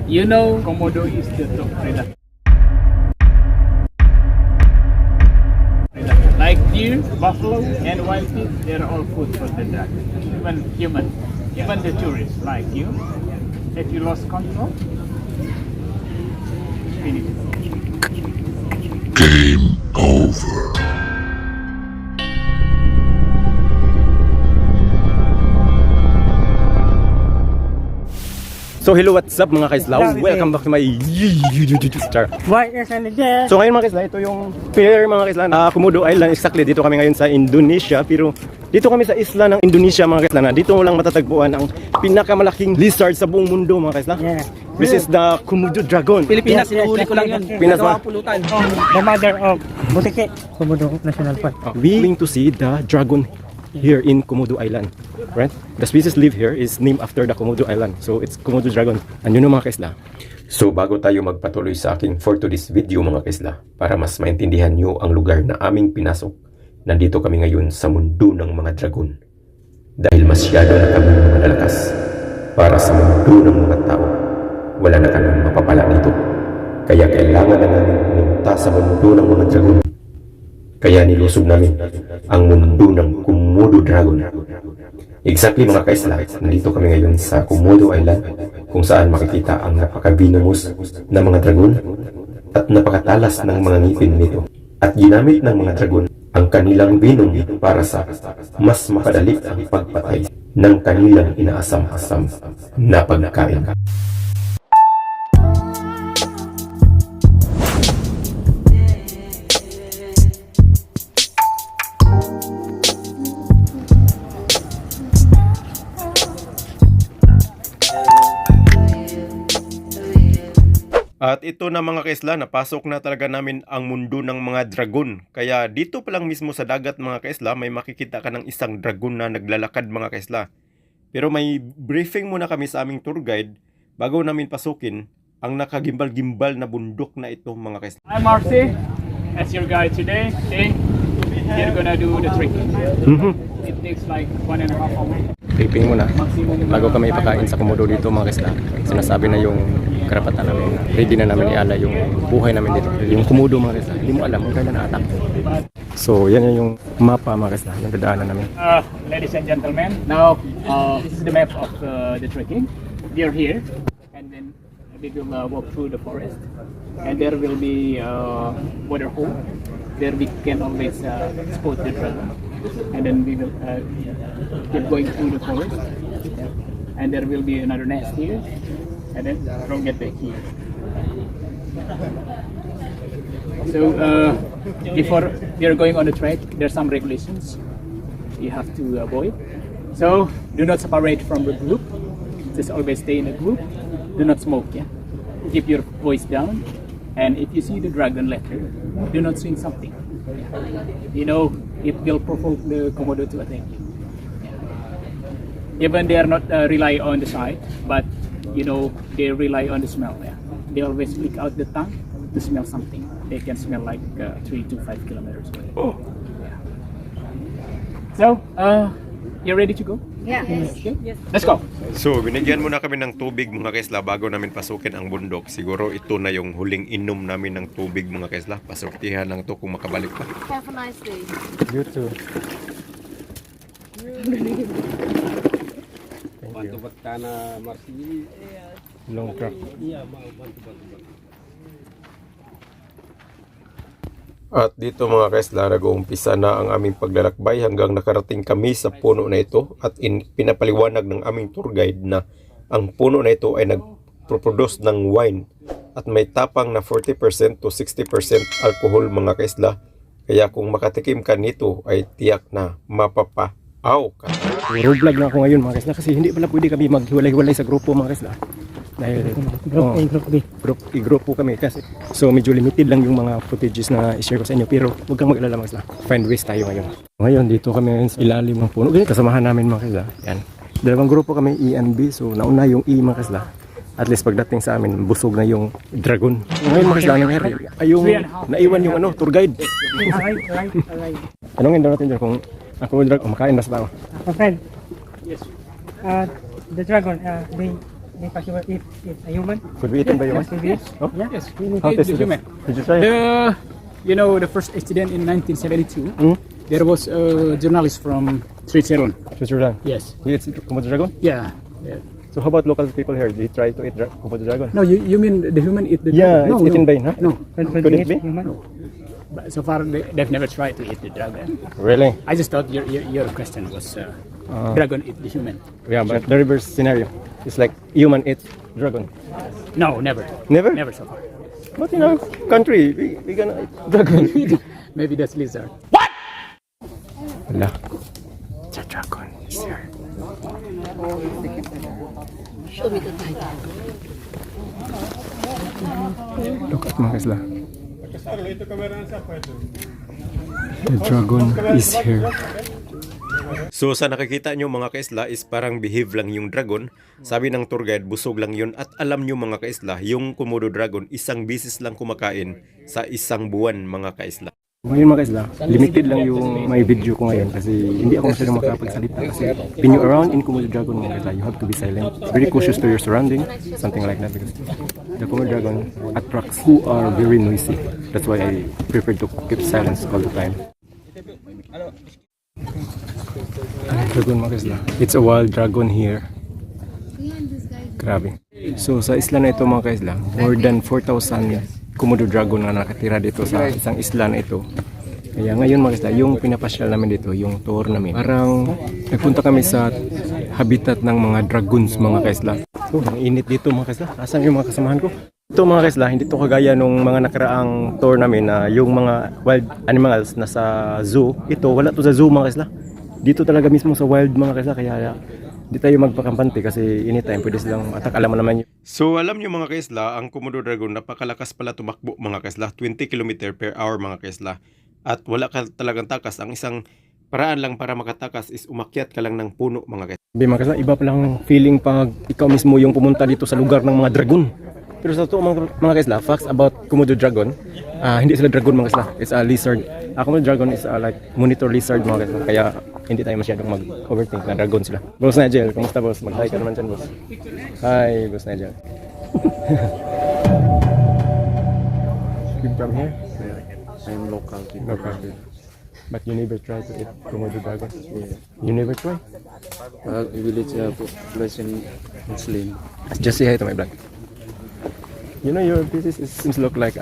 You know, Komodo is the top predator. Like deer, buffalo, and wild pig, they're all food for the dragon. Even human, even the tourists like you. If you lost control, finish. Game over. So hello, what's up mga kaislaw? Welcome back to my YouTube channel. So ngayon mga kaisla, ito yung pier mga kaisla na Komodo Island. Exactly, dito kami ngayon sa Indonesia. Pero dito kami sa isla ng Indonesia mga kaisla na dito lang matatagpuan ang pinakamalaking lizard sa buong mundo mga kaisla. This is the Komodo Dragon. Pilipinas, huli ko lang yun. Pinas ba? Pulutan. The mother of Butike, Komodo National Park. We going to see the dragon here in Komodo Island, right? The species live here is named after the Komodo Island, so it's Komodo dragon. Ano no mga kaisla? So bago tayo magpatuloy sa aking for today's video mga kaisla, para mas maintindihan nyo ang lugar na aming pinasok, nandito kami ngayon sa mundo ng mga dragon. Dahil masyado na kami malalakas para sa mundo ng mga tao, wala na kami mapapala dito. Kaya kailangan na namin pumunta sa mundo ng mga dragon. Kaya nilusob namin ang mundo ng Komodo Dragon. Exactly mga kaisla, nandito kami ngayon sa Komodo Island kung saan makikita ang napaka-venomous na mga dragon at napakatalas ng mga ngipin nito. At ginamit ng mga dragon ang kanilang venom para sa mas makadali ang pagpatay ng kanilang inaasam-asam na pagkain. At ito na mga kaisla, napasok na talaga namin ang mundo ng mga dragon. Kaya dito pa lang mismo sa dagat mga kaisla, may makikita ka ng isang dragon na naglalakad mga kaisla. Pero may briefing muna kami sa aming tour guide bago namin pasukin ang nakagimbal-gimbal na bundok na ito mga kaisla. I'm Marcy, as your guide today. Okay, we're gonna do the trick. It takes like 1.5 hours. Briefing muna bago kami ipakain sa Komodo dito mga kaisla. Sinasabi na yung karapatan namin. Ready na namin iala yung buhay namin dito. Yung Komodo mga kaisla. Hindi mo alam kung kailan na-attack. So yan yung mapa mga kaisla. Yung dadaanan namin. Ladies and gentlemen, now this is the map of the trekking. We are here, and then we will walk through the forest, and there will be water hole. There we can always spot the dragon, and then we will keep going through the forest, and there will be another nest here, and then we'll get back here. So before we are going on the trek, there's some regulations you have to avoid. So do not separate from the group. Just always stay in a group. Do not smoke. Yeah. Keep your voice down. And if you see the dragon later, do not swing something. You know, it will provoke the Komodo to attack you. Even they are not rely on the sight, but you know, they rely on the smell. Yeah. They always flick out the tongue to smell something. They can smell like 3 to 5 kilometers away. Oh. Yeah. So, you ready to go? Yeah. Okay. Let's go. So binigyan muna kami ng tubig mga kaisla bago namin pasukin ang bundok. Siguro ito na yung huling inom namin ng tubig mga kaisla. Pasortihan lang to kung makabalik pa. Have a nice day. You too. Bantu Baktana Marsi. Long truck. Iya, bantu. At dito mga kaisla, nag-uumpisa na ang aming paglalakbay hanggang nakarating kami sa puno na ito at pinapaliwanag ng aming tour guide na ang puno na ito ay nagproduce ng wine at may tapang na 40% to 60% alcohol mga kaisla. Kaya kung makatikim ka nito ay tiyak na mapapaaw ka. Puro vlog na ako ngayon mga kaisla kasi hindi pala pwede kami maghiwalay-hiwalay sa grupo mga kaisla. Dahil Group A, Group B. Group po kami kasi so medyo limited lang yung mga footages na i-share ko sa inyo pero huwag kang mag-alala mga kaisla. Find ways tayo ngayon dito kami ngayon sa ilalim ng puno. Ganyan kasamahan namin mga kaisla. Yan. Dalawang grupo kami E and B, so nauna yung E mga kaisla. At least pagdating sa amin busog na yung dragon. So, ngayon mga kaisla nangyari ay yung naiwan yung tour guide. Alright. Anong daw natin dyan kung ako dragon makain na sa tao. My friend, Yes. the dragon, Impossible if a human. Could be eaten by humans? Could be. Oh? Yeah. Yes, How it tasty is human. Did you try it? You know, the first incident in 1972, Hmm? there was a journalist from Switzerland. Switzerland. Yes. He eats Komodo dragon? Yeah. Yeah. So how about local people here? Did he try to eat Komodo dragon? No, you mean the human eat the Yeah, dragon? it's eaten by, huh? No. Could it be? Human. But so far, they've never tried to eat the dragon. Really? I just thought your question was dragon eat the human. Yeah, but the reverse scenario. It's like human eats dragon. No, never. Never? Never so far. But in our country, we gonna eat dragon. Maybe that's lizard. Wala. The dragon is here. Look at mga kasla. The dragon is here. So sa nakikita nyo mga kaisla is parang behave lang yung dragon. Sabi ng tour guide, busog lang yun. At alam nyo mga kaisla, yung Komodo dragon isang bisis lang kumakain sa isang buwan mga kaisla. Ngayon mga kaisla, limited lang yung may video ko ngayon kasi hindi ako masyadong makapagsalita kasi when you around in Komodo dragon mga kaisla, you have to be silent. Very cautious to your surrounding, something like that because the Komodo dragon attracts who are very noisy. That's why I prefer to keep silence all the time. Dragon mga kaisla. It's a wild dragon here. Grabe. So sa isla na ito mga kaisla, more than 4,000 Komodo dragon na nakatira dito sa isang isla na ito. Kaya ngayon mga kaisla, yung pinapasyal namin dito, yung tour namin, parang nagpunta kami sa habitat ng mga dragons mga kaisla. So, ang init dito mga kaisla. Asan yung mga kasamahan ko? Ito mga kaisla, hindi to kagaya nung mga nakaraang tour namin na yung mga wild animals na sa zoo. Ito, wala to sa zoo mga kaisla. Dito talaga mismo sa wild mga kaisla, kaya di tayo magpakampante kasi anytime pwede silang attack. Alam mo naman yun. So alam nyo mga kaisla, ang Komodo dragon napakalakas pala tumakbo mga kaisla. 20 km per hour mga kaisla. At wala ka talagang takas. Ang isang paraan lang para makatakas is umakyat ka lang ng puno mga kaisla. Mga kaisla, iba palang feeling pag ikaw mismo yung pumunta dito sa lugar ng mga dragon. Pero sa totoo mga kaisla, facts about Komodo dragon, hindi sila dragon mga kaisla. It's a lizard. Komodo dragon is like monitor lizard mga kaisla. Kaya hindi tayo masyadong mag-overthink na dragon sila. Boss Nigel, kamusta boss? Mag-hi ka naman dyan boss. Hi Boss Nigel. You from here? I'm local. Local. But you never try to eat Komodo dragon? Yeah. You never try? Village population Muslim. Just say hi to my vlog. You know, your business seems look like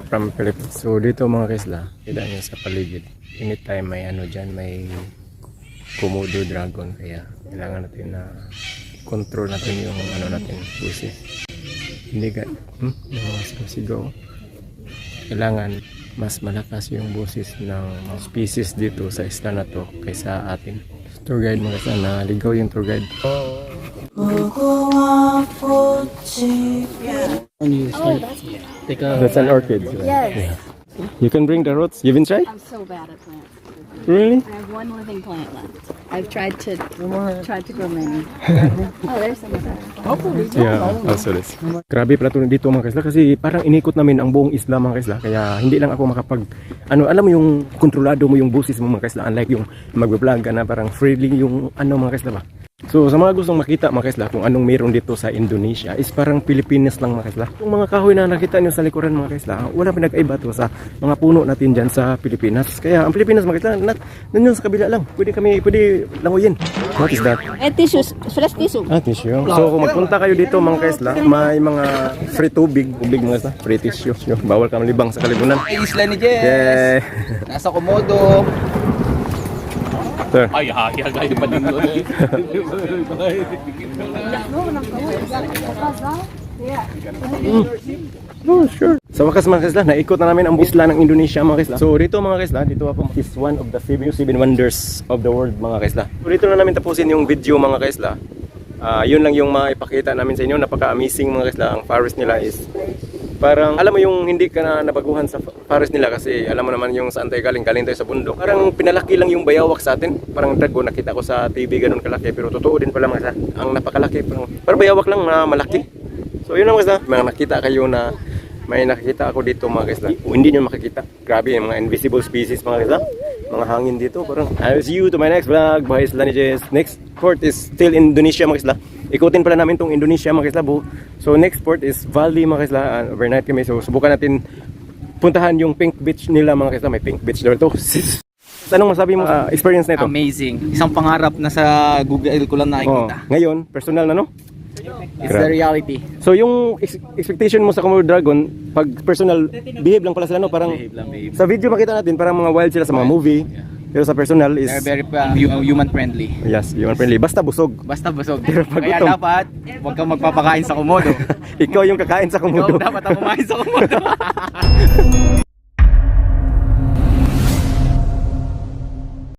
from Philippines. So dito mga kaisla, kita nyo sa paligid. Anytime may ano dyan, may Komodo dragon. Kaya kailangan natin na control natin yung ano natin, busis. Hindi ka, sigaw. Kailangan mas malakas yung busis ng species dito sa isla na to kaysa atin. Tour guide mga kaisla, naligaw yung tour guide. That's an orchid. Yes. You can bring the roots. You been tried? I'm so bad at plants. Really? I have one living plant left. I've tried to grow many. Oh, there's some of that. Yeah, also this. Grabe pala to dito mga kaisla kasi parang inikot namin ang buong isla mga kaisla kaya hindi lang ako makapag alam mo yung kontrolado mo yung busis mo mga kaisla unlike yung mag-vlog ka na parang freely yung mga kaisla ba. So sa mga gustong makita mga kaisla kung anong meron dito sa Indonesia is parang Pilipinas lang mga kaisla. Yung mga kahoy na nakita nyo sa likuran mga kaisla, wala pinag-iba to sa mga puno natin dyan sa Pilipinas. Kaya ang Pilipinas mga kaisla, nandiyan sa kabila lang. Pwede languyin. What is that? Tissues, fresh tissue. Tissue. So kung magpunta kayo dito mga kaisla, may mga free tubig mga kaisla, free tissue. Bawal ka malibang sa kalibunan. Isla ni Jess. Yeah. Nasa Komodo. Sir. Ay, hagay pa din doon. Oh, sure. Sa wakas mga kaisla, naikot na namin ang isla ng Indonesia mga kaisla. So dito mga kaisla, dito ako is one of the seven wonders of the world mga kaisla. So dito na namin tapusin yung video mga kaisla. Yun lang yung maipakita namin sa inyo. Napaka-amazing mga kaisla. Ang forest nila is parang alam mo yung hindi ka na nabaguhan sa forest nila kasi alam mo naman yung saan tayo galing tayo sa bundok. Parang pinalaki lang yung bayawak sa atin. Parang dragon nakita ko sa TV ganun kalaki pero totoo din pala mga kaisla. Ang napakalaki parang bayawak lang na malaki. So yun lang mga kaisla. Mga nakita kayo na may nakikita ako dito mga kaisla. Hindi nyo makikita. Grabe yung mga invisible species mga kaisla. Mga hangin dito. Parang I'll see you to my next vlog. Bye Isla ni Jess. Next port is still Indonesia mga kaisla. ikutin pala namin tong Indonesia mga kaisla. So next port is Bali mga kaisla. Overnight kami, so subukan natin puntahan yung Pink Beach nila mga kaisla. May Pink Beach doon to. Anong masabi mo experience nito? Amazing. Isang pangarap na sa Google ko lang nakikita. Ngayon, personal na no? It's the reality. So yung expectation mo sa Komodo Dragon, pag personal, behave lang pala sila no? Parang Behave. sa video makita natin parang mga wild sila sa mga movie. Pero sa personal is They're very human friendly. yes, human friendly. Basta busog. Basta busog. Pero pag Kaya gutom- dapat, huwag kang magpapakain sa Komodo. Ikaw yung kakain sa Ikaw Komodo. dapat ang kumain sa Komodo.